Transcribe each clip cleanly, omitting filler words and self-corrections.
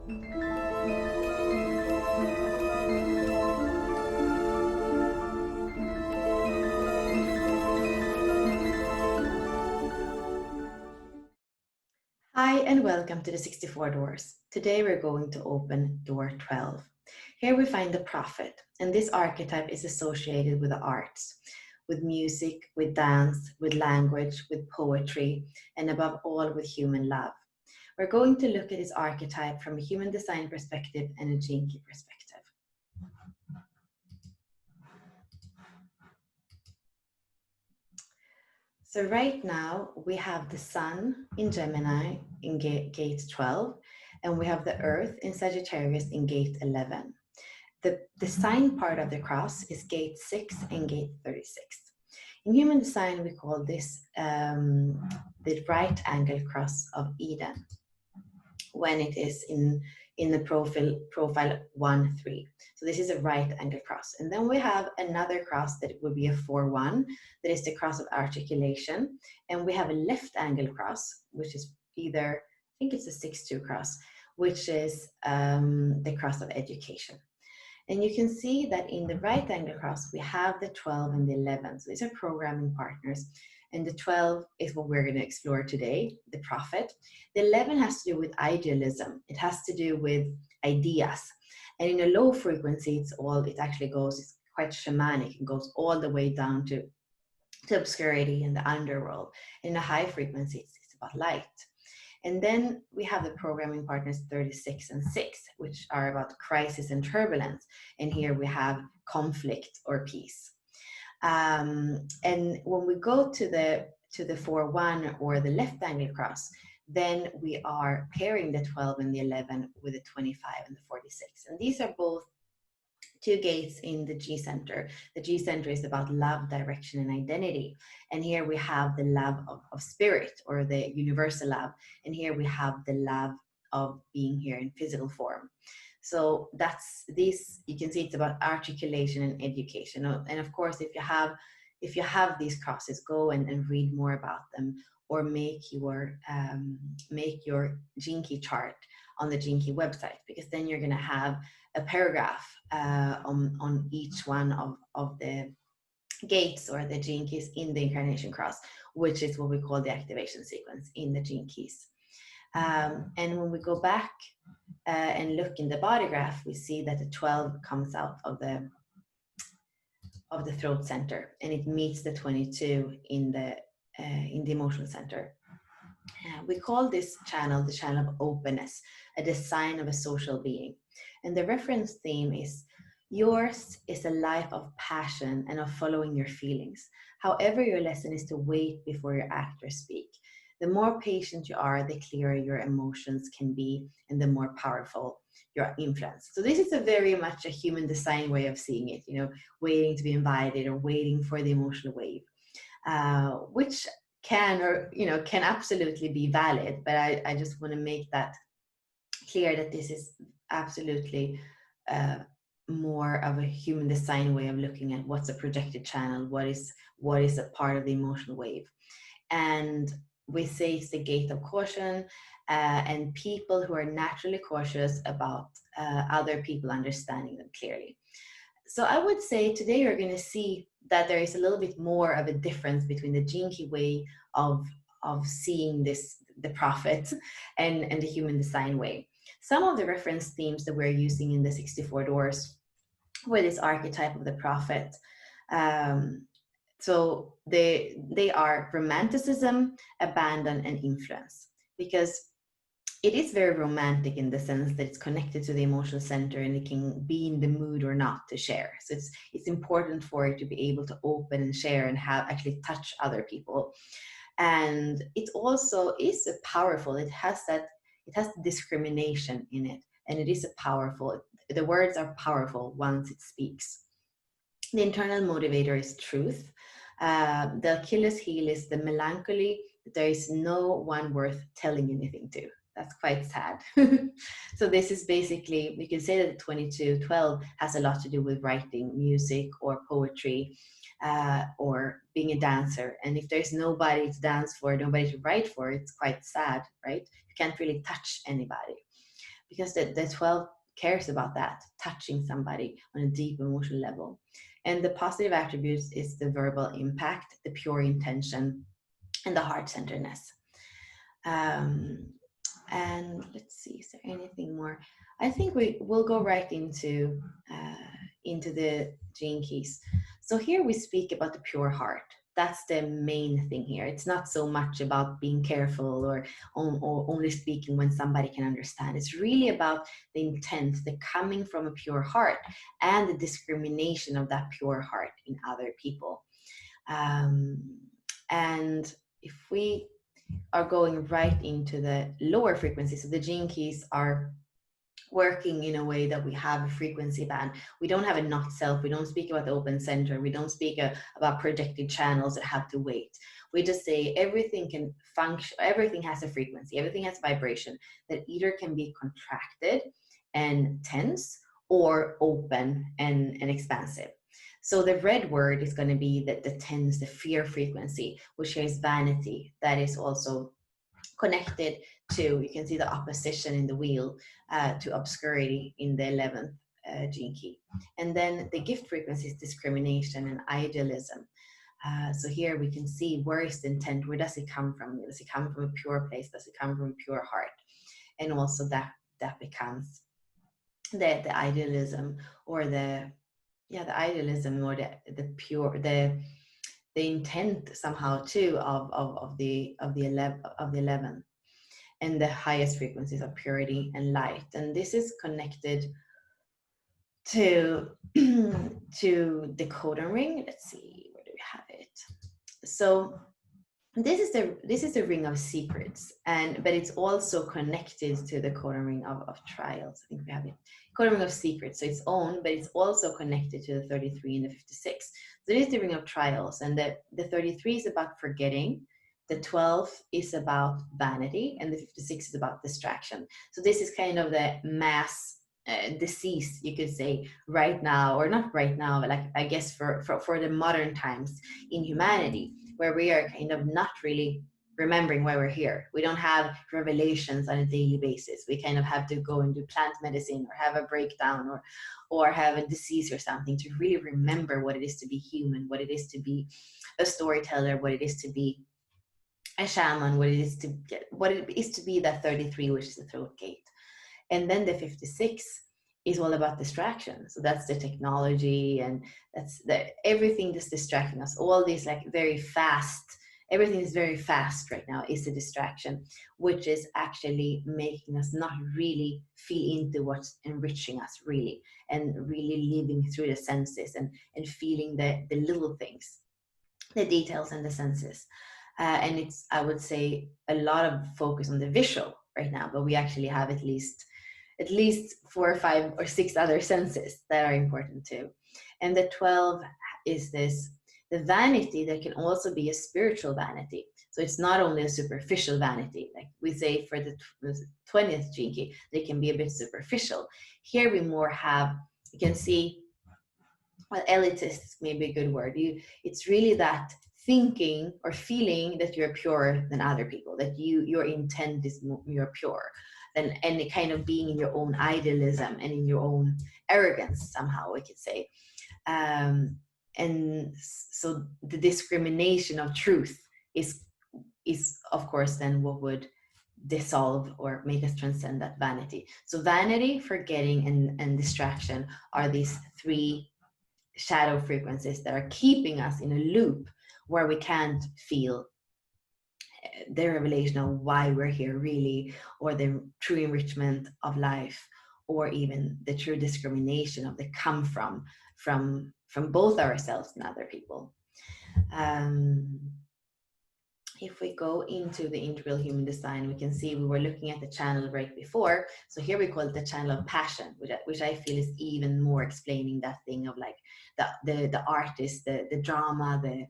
Hi and welcome to the 64 Doors. Today we're going to open door 12. Here we find the prophet, and this archetype is associated with the arts, with music, with dance, with language, with poetry, and above all with human love. We're going to look at this archetype from a human design perspective and a Gene Key perspective. So right now we have the Sun in Gemini in gate 12, and we have the Earth in Sagittarius in gate 11. The sign part of the cross is gate 6 and gate 36. In human design, we call this the right angle cross of Eden when it is in the profile 1-3. So this is a right angle cross. And then we have another cross that would be a 4-1, that is the cross of articulation. And we have a left angle cross, which is either, I think it's a 6-2 cross, which is the cross of education. And you can see that in the right angle cross, we have the 12 and the 11. So these are programming partners. And the 12 is what we're going to explore today, the prophet. The 11 has to do with idealism. It has to do with ideas. And in a low frequency, it actually goes, it's quite shamanic. It goes all the way down to obscurity and the underworld. In a high frequency, it's about light. And then we have the programming partners 36 and 6, which are about crisis and turbulence. And here we have conflict or peace. And when we go to the 4-1 or the left angle cross, then we are pairing the 12 and the 11 with the 25 and the 46. And these are both two gates in the G center. The G center is about love, direction, and identity. And here we have the love of spirit, or the universal love. And here we have the love of being here in physical form. So that's this, you can see it's about articulation and education. And of course, if you have these crosses, go and read more about them, or make your Gene Key chart on the Gene Key website, because then you're going to have a paragraph on each one of the gates or the Gene Keys in the incarnation cross, which is what we call the activation sequence in the Gene Keys. And when we go back and look in the body graph, we see that the 12 comes out of the throat center, and it meets the 22 in the emotional center. We call this channel the channel of openness, a design of a social being. And the reference theme is, yours is a life of passion and of following your feelings. However, your lesson is to wait before you act or speak. The more patient you are, the clearer your emotions can be, and the more powerful your influence. So this is a very much a human design way of seeing it, waiting to be invited or waiting for the emotional wave, which can absolutely be valid. But I just want to make that clear that this is absolutely more of a human design way of looking at what's a projected channel, what is a part of the emotional wave. And we say it's the gate of caution, and people who are naturally cautious about other people understanding them clearly. So I would say today you're going to see that there is a little bit more of a difference between the Gene Key way of seeing the prophet, and the human design way. Some of the reference themes that we're using in the 64 Doors for this archetype of the prophet, so they are romanticism, abandon, and influence, because it is very romantic in the sense that it's connected to the emotional center, and it can be in the mood or not to share. So it's important for it to be able to open and share and have actually touch other people. And it also is a powerful, it has discrimination in it, and it is a powerful, the words are powerful once it speaks. The internal motivator is truth. The Achilles heel is the melancholy. There is no one worth telling anything to. That's quite sad. So this is basically, you can say that the 2212 has a lot to do with writing music or poetry, or being a dancer. And if there's nobody to dance for, nobody to write for, it's quite sad, right? You can't really touch anybody. because the 12 cares about that, touching somebody on a deep emotional level. And the positive attributes is the verbal impact, the pure intention, and the heart-centeredness. And let's see, is there anything more? I think we will go right into the gene keys. So here we speak about the pure heart. That's the main thing here. It's not so much about being careful or only speaking when somebody can understand. It's really about the intent, the coming from a pure heart, and the discrimination of that pure heart in other people. And if we are going right into the lower frequencies, so the gene keys are working in a way that we have a frequency band. We don't have a not self. We don't speak about the open center. We don't speak about projected channels that have to wait. We just say everything can function. Everything has a frequency. Everything has vibration that either can be contracted and tense or open and expansive. So the red word is going to be the tense, the fear frequency, which is vanity. That is also connected to, you can see the opposition in the wheel, to obscurity in the 11th gene key. And then the gift frequency is discrimination and idealism. So here we can see, where is the intent? Where does it come from? Does it come from a pure place? Does it come from a pure heart? And also that becomes the idealism, or the idealism, or the pure, the intent somehow too of the 11. And the highest frequencies of purity and light. And this is connected to to the codon ring. Let's see, where do we have it? So this is the ring of secrets, but it's also connected to the codon ring of trials. I think we have it, codon ring of secrets. So it's own, but it's also connected to the 33 and the 56. So it is the ring of trials, and the 33 is about forgetting. The 12 is about vanity, and the 56 is about distraction. So this is kind of the mass disease, you could say, right now, or not right now, but like, I guess for the modern times in humanity, where we are kind of not really remembering why we're here. We don't have revelations on a daily basis. We kind of have to go and do plant medicine, or have a breakdown, or have a disease or something, to really remember what it is to be human, what it is to be a storyteller, what it is to be a shaman, what it is to be that 33, which is the throat gate. And then the 56 is all about distraction. So that's the technology, and that's everything that's distracting us. All these like very fast, everything is very fast right now is a distraction, which is actually making us not really feel into what's enriching us really, and really living through the senses, and feeling the little things, the details and the senses. And it's, I would say, a lot of focus on the visual right now, but we actually have at least 4 or 5 or 6 other senses that are important too. And the 12 is the vanity that can also be a spiritual vanity. So it's not only a superficial vanity, like we say for the 20th gene key, they can be a bit superficial. Here we more have, you can see, well, elitist may be a good word. It's really that thinking or feeling that you're purer than other people, that your intent is you're pure, and kind of being in your own idealism and in your own arrogance somehow, we could say. And so the discrimination of truth is of course then what would dissolve or make us transcend that vanity. So vanity, forgetting, and distraction are these 3 shadow frequencies that are keeping us in a loop where we can't feel the revelation of why we're here really, or the true enrichment of life, or even the true discrimination of the come from both ourselves and other people. If we go into the integral human design, we can see we were looking at the channel right before. So here we call it the channel of passion, which I feel is even more explaining that thing of like the artist, the drama, the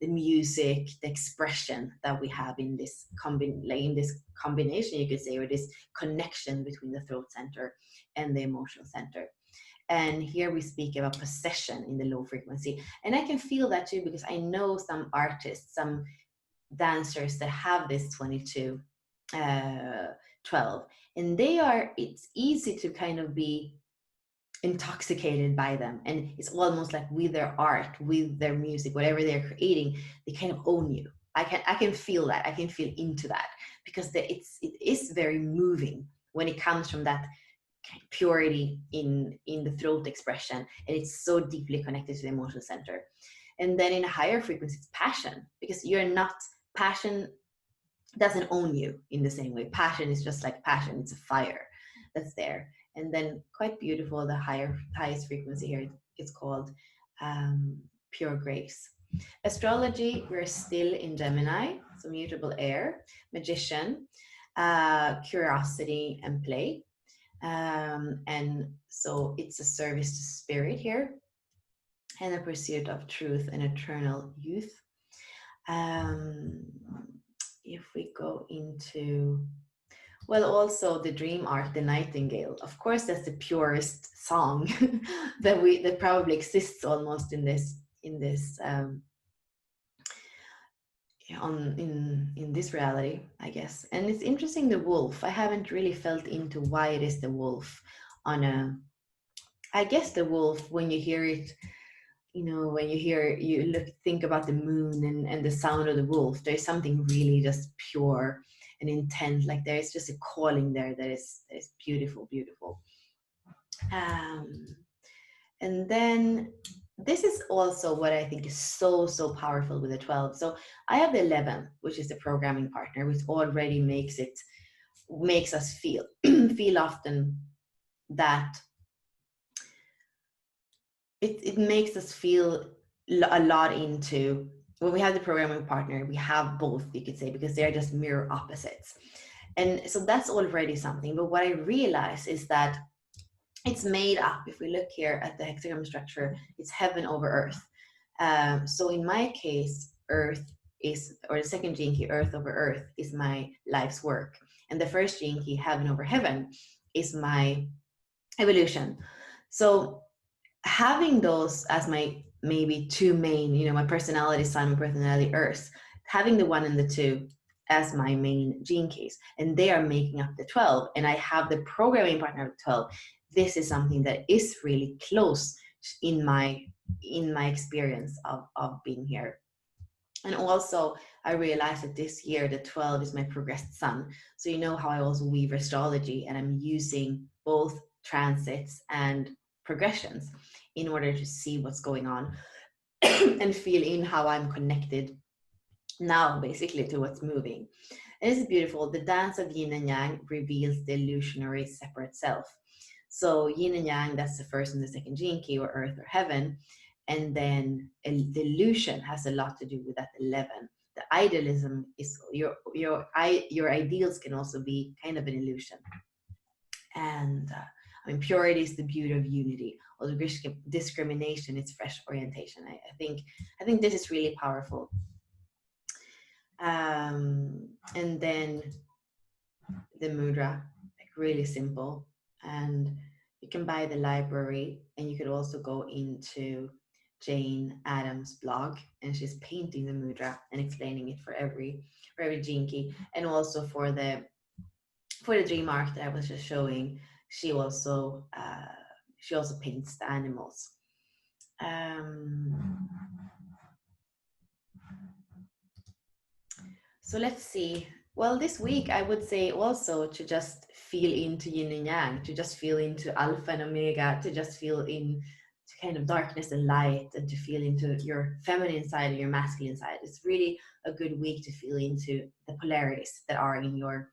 music, the expression that we have in this combination, you could say, or this connection between the throat center and the emotional center. And here we speak about possession in the low frequency. And I can feel that too, because I know some artists, some dancers that have this 22 12. And it's easy to kind of be intoxicated by them. And it's almost like with their art, with their music, whatever they're creating, they kind of own you. I can feel that. I can feel into that because it is very moving when it comes from that purity in the throat expression, and it's so deeply connected to the emotional center. And then in a higher frequency, it's passion, because passion doesn't own you in the same way. Passion is just like passion, it's a fire that's there. And then quite beautiful, the highest frequency here, it's called pure grace. Astrology, we're still in Gemini, so mutable air, magician, curiosity and play. And so it's a service to spirit here, and a pursuit of truth and eternal youth. If we go into, well, also the dream arc, the Nightingale, of course, that's the purest song that probably exists almost in this in this reality, I guess. And it's interesting, the wolf. I haven't really felt into why it is the wolf I guess the wolf, when you hear it, when think about the moon and the sound of the wolf, there's something really just pure and intent. Like there's just a calling there that is beautiful, beautiful. And then this is also what I think is so, so powerful with the 12. So I have the 11, which is the programming partner, which already makes us feel often that it makes us feel a lot into, when we have the programming partner, we have both, you could say, because they're just mirror opposites. And so that's already something. But what I realize is that it's made up, if we look here at the hexagram structure, it's heaven over earth. So in my case, earth is, or the second gene key, earth over earth, is my life's work. And the first gene key, heaven over heaven, is my evolution. So having those as my maybe two main, my personality sun and personality earth, having the 1 and the 2 as my main gene keys, and they are making up the 12, and I have the programming partner of 12. This is something that is really close in my experience of being here. And also I realized that this year the 12 is my progressed sun. So you know how I also weave astrology, and I'm using both transits and progressions in order to see what's going on and feel in how I'm connected now, basically, to what's moving. And it's beautiful. The dance of yin and yang reveals the illusionary separate self. So yin and yang, that's the first and the second gene key, or earth or heaven. And then the illusion has a lot to do with that 11. The idealism is your ideals can also be kind of an illusion. And purity is the beauty of unity. Although discrimination is fresh orientation. I think this is really powerful. And then the mudra, like really simple, and you can buy the library, and you could also go into Jane Addams' blog, and she's painting the mudra and explaining it for every gene key. And also for the dream arc that I was just showing, she also paints the animals. So let's see. Well, this week I would say also to just feel into yin and yang, to just feel into alpha and omega, to just feel into kind of darkness and light, and to feel into your feminine side and your masculine side. It's really a good week to feel into the polarities that are in your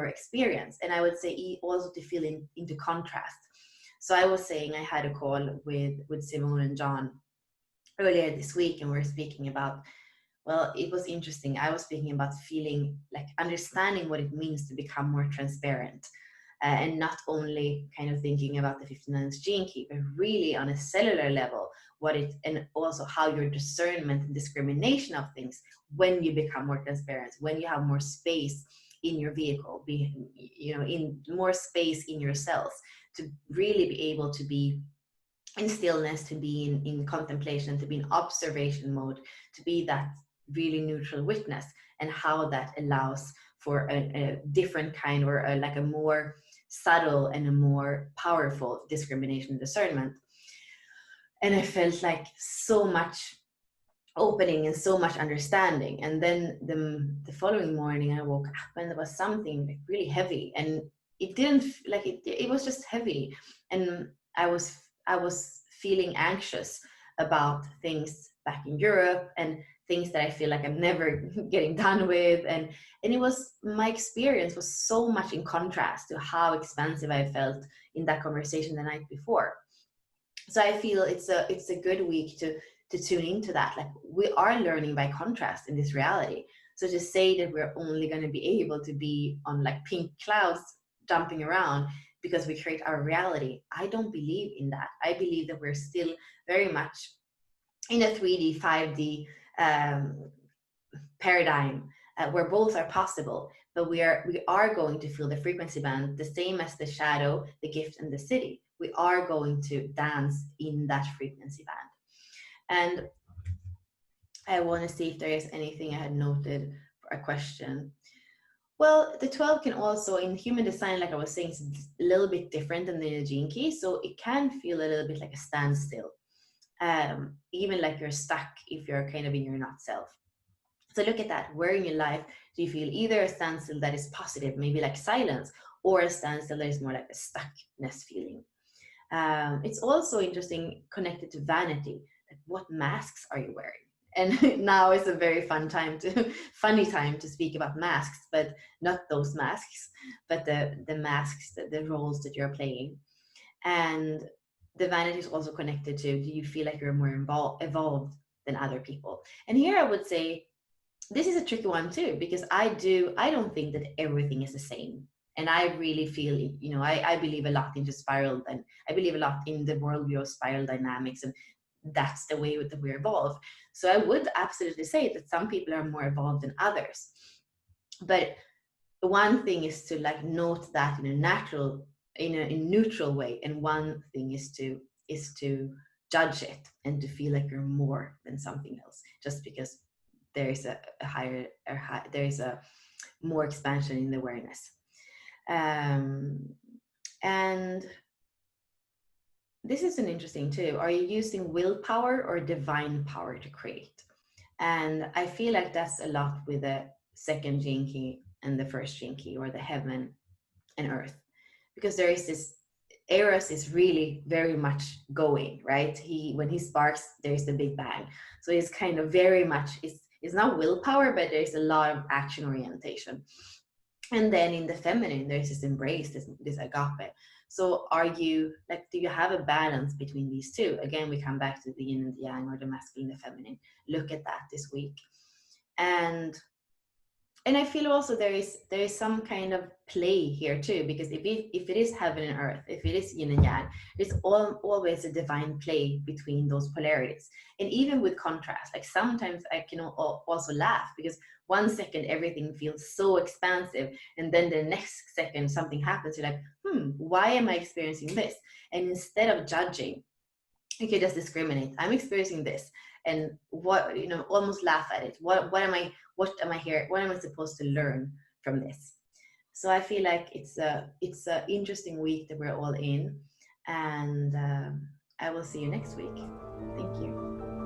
experience. And I would say also to feel into contrast. So I was saying, I had a call with Simone and John earlier this week, and we're speaking about, well, it was interesting. I was speaking about feeling like understanding what it means to become more transparent, and not only kind of thinking about the 59th gene key, but really on a cellular level, and also how your discernment and discrimination of things, when you become more transparent, when you have more space in your vehicle, in more space in your cells, to really be able to be in stillness, to be in contemplation, to be in observation mode, to be that really neutral witness, and how that allows for a different kind, or like a more subtle and a more powerful discrimination and discernment. And I felt like so much opening and so much understanding. And then the following morning I woke up and there was something like really heavy, and it didn't like it was just heavy. And I was feeling anxious about things back in Europe, and things that I feel like I'm never getting done with. And it was, my experience was so much in contrast to how expansive I felt in that conversation the night before. So I feel it's a good week to tune into that. Like, we are learning by contrast in this reality. So to say that we're only going to be able to be on like pink clouds jumping around because we create our reality, I don't believe in that. I believe that we're still very much in a 3D 5D paradigm, where both are possible, but we are going to feel the frequency band the same as the shadow, the gift, and the city. We are going to dance in that frequency band. And I want to see if there is anything I had noted for a question. Well, the 12 can also, in human design, like I was saying, it's a little bit different than the gene key, so it can feel a little bit like a standstill, even like you're stuck if you're kind of in your not self. So look at that. Where in your life do you feel either a standstill that is positive, maybe like silence, or a standstill that is more like a stuckness feeling? It's also interesting, connected to vanity. Like, what masks are you wearing? And now is a very funny time to speak about masks, but not those masks, but the masks, the roles that you're playing. And the vanity is also connected to, do you feel like you're more evolved than other people? And here I would say, this is a tricky one too, because I don't think that everything is the same. And I really feel, I believe a lot into spiral, and I believe a lot in the worldview of spiral dynamics, and that's the way that we evolve. So I would absolutely say that some people are more evolved than others. But one thing is to like note that in a natural, in a neutral way, and one thing is to judge it and to feel like you're more than something else just because there is there is a more expansion in the awareness. And this is an interesting too. Are you using willpower or divine power to create? And I feel like that's a lot with the second gene key and the first gene key, or the heaven and earth, because there is this, Eros is really very much going, right? When he sparks, there's the big bang. So it's kind of very much, it's not willpower, but there's a lot of action orientation. And then in the feminine, there's this embrace, this agape. So are you like, do you have a balance between these two? Again, we come back to the yin and the yang, or the masculine and the feminine. Look at that this week. And I feel also there is some kind of play here too, because if it is heaven and earth, if it is yin and yang, there's always a divine play between those polarities. And even with contrast, like sometimes I can also laugh, because 1 second everything feels so expansive, and then the next second something happens, you're like, why am I experiencing this? And instead of judging, you can just discriminate. I'm experiencing this, and what, almost laugh at it. What am I here? What am I supposed to learn from this? So I feel like it's a interesting week that we're all in, and I will see you next week. Thank you.